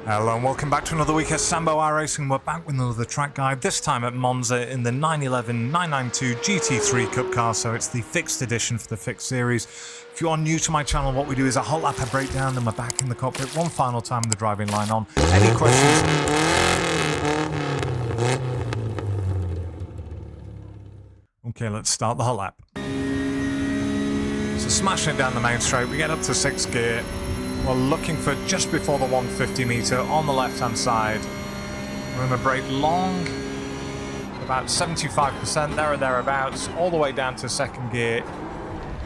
Hello and welcome back to another week of Sambo iRacing. We're back with another track guide, this time at Monza in the 911 992 GT3 Cup car, so it's the fixed edition for the fixed series. If you are new to my channel, what we do is a whole lap of breakdown, then we're back in the cockpit one final time with the driving line on. Any questions? Okay, let's start the whole lap. So smashing it down the main straight, we get up to 6th gear. We're looking for just before the 150 metre on the left hand side. We're going to brake long, about 75% there or thereabouts, all the way down to 2nd gear,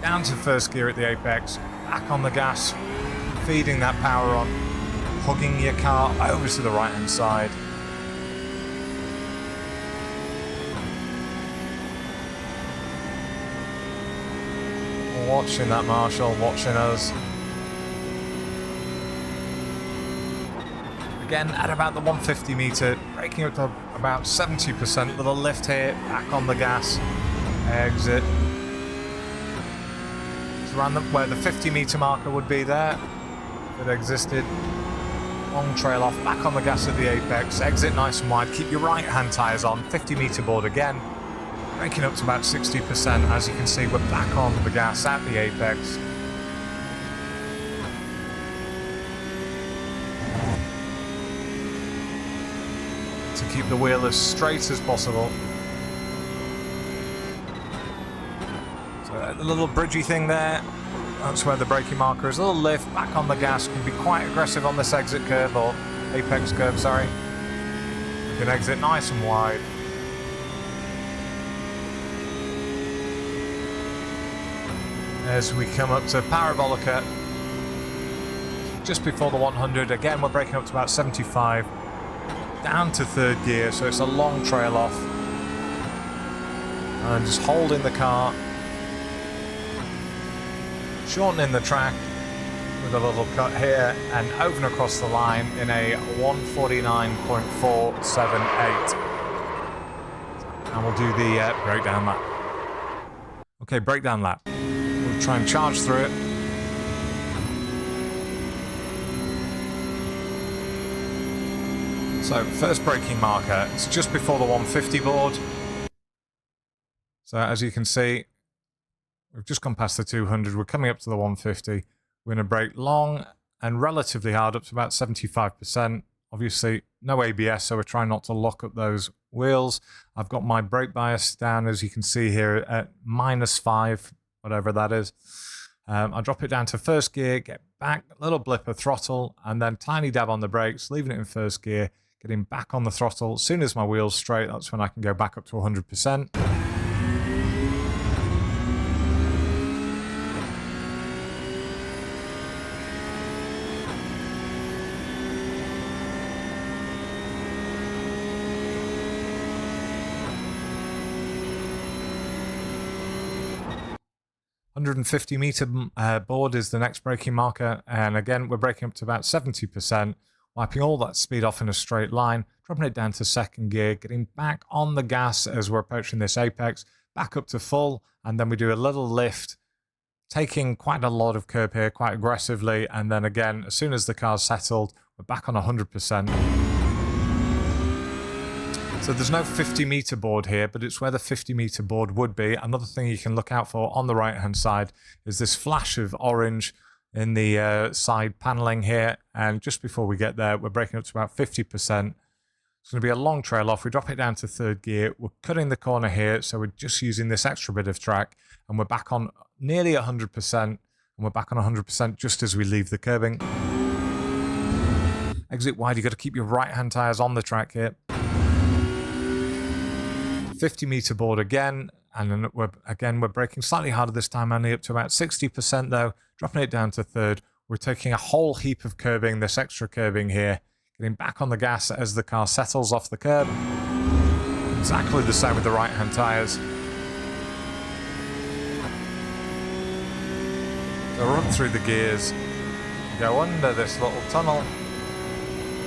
down to 1st gear at the apex, back on the gas, feeding that power on, hugging your car over to the right hand side. Watching that Marshall, watching us. Again, at about the 150 metre, braking up to about 70%, little lift here, back on the gas, exit. It's around where the 50 metre marker would be there, if it existed. Long trail off, back on the gas at the apex, exit nice and wide, keep your right hand tyres on, 50 metre board again, braking up to about 60%, as you can see we're back on the gas at the apex. To keep the wheel as straight as possible. So the little bridgy thing there, that's where the braking marker is. A little lift, back on the gas, can be quite aggressive on this exit curve, or apex curve, sorry. You can exit nice and wide. As we come up to Parabolica, just before the 100, again we're braking up to about 75. Down to 3rd gear, so it's a long trail off. And just holding the car. Shortening the track with a little cut here and over and across the line in a 149.478. And we'll do the breakdown lap. Okay, breakdown lap. We'll try and charge through it. So, first braking marker, it's just before the 150 board. So, as you can see, we've just gone past the 200, we're coming up to the 150. We're going to brake long and relatively hard, up to about 75%. Obviously, no ABS, so we're trying not to lock up those wheels. I've got my brake bias down, as you can see here, at -5, whatever that is. I'll drop it down to 1st gear, get back, a little blip of throttle, and then tiny dab on the brakes, leaving it in 1st gear. Getting back on the throttle. As soon as my wheel's straight, that's when I can go back up to 100%. .150 metre board is the next braking marker, and again we're braking up to about 70%. Wiping all that speed off in a straight line, dropping it down to 2nd gear, getting back on the gas as we're approaching this apex, back up to full, and then we do a little lift, taking quite a lot of curb here, quite aggressively, and then again, as soon as the car's settled, we're back on 100%. So there's no 50 metre board here, but it's where the 50 metre board would be. Another thing you can look out for on the right-hand side is this flash of orange in the side paneling here, and just before we get there, we're braking up to about 50%. It's going to be a long trail off. We drop it down to 3rd gear. We're cutting the corner here, so we're just using this extra bit of track, and we're back on nearly 100%, and we're back on 100% just as we leave the curbing. Exit wide, you've got to keep your right-hand tyres on the track here. 50 metre board again, and then we're braking slightly harder this time, only up to about 60% though, dropping it down to 3rd. We're taking a whole heap of curbing, this extra curbing here, getting back on the gas as the car settles off the curb. Exactly the same with the right-hand tyres. So run through the gears, go under this little tunnel,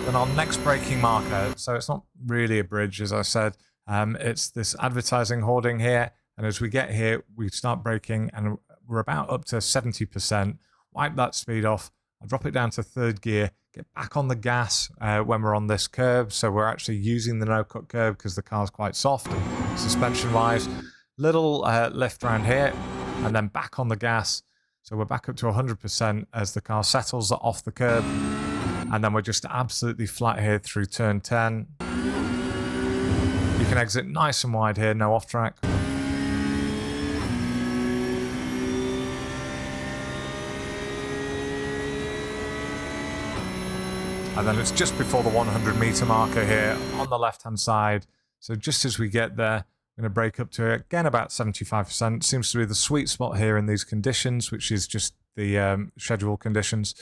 then our next braking marker, so it's not really a bridge as I said, it's this advertising hoarding here, and as we get here we start braking and we're about up to 70%. Wipe that speed off, I'll drop it down to third gear, get back on the gas when we're on this curb. So we're actually using the no-cut curb because the car's quite soft suspension-wise. Little lift around here, and then back on the gas. So we're back up to 100% as the car settles off the curb. And then we're just absolutely flat here through turn 10. You can exit nice and wide here, no off track. And then it's just before the 100-meter marker here on the left-hand side. So just as we get there, I'm going to brake up to it. Again, about 75%. Seems to be the sweet spot here in these conditions, which is just the schedule conditions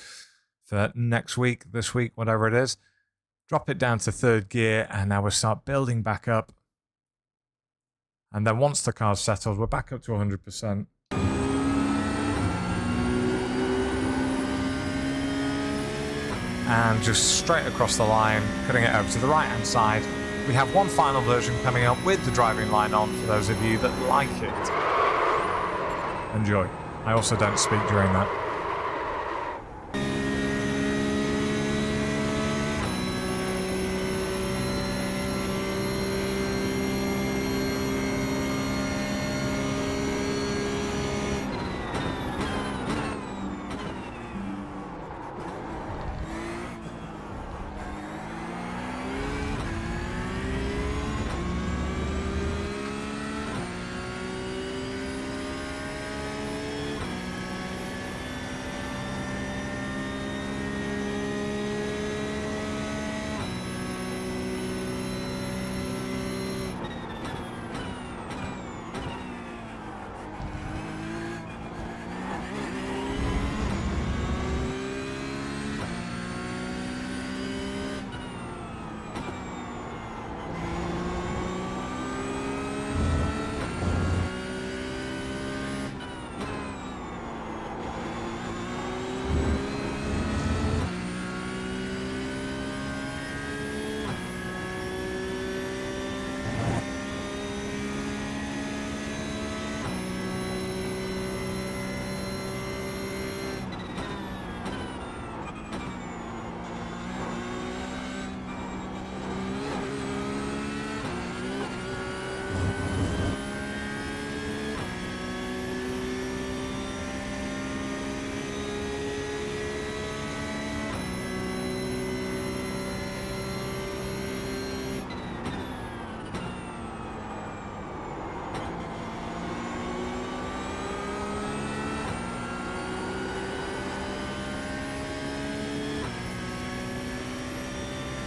for next week, this week, whatever it is. Drop it down to third gear, and now we'll start building back up. And then once the car's settled, we're back up to 100%. And just straight across the line, cutting it over to the right-hand side. We have one final version coming up with the driving line on for those of you that like it. Enjoy. I also don't speak during that.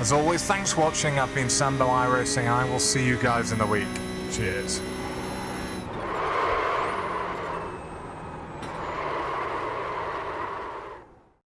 As always, thanks for watching. I've been Sambo iRacing. I will see you guys in a week. Cheers.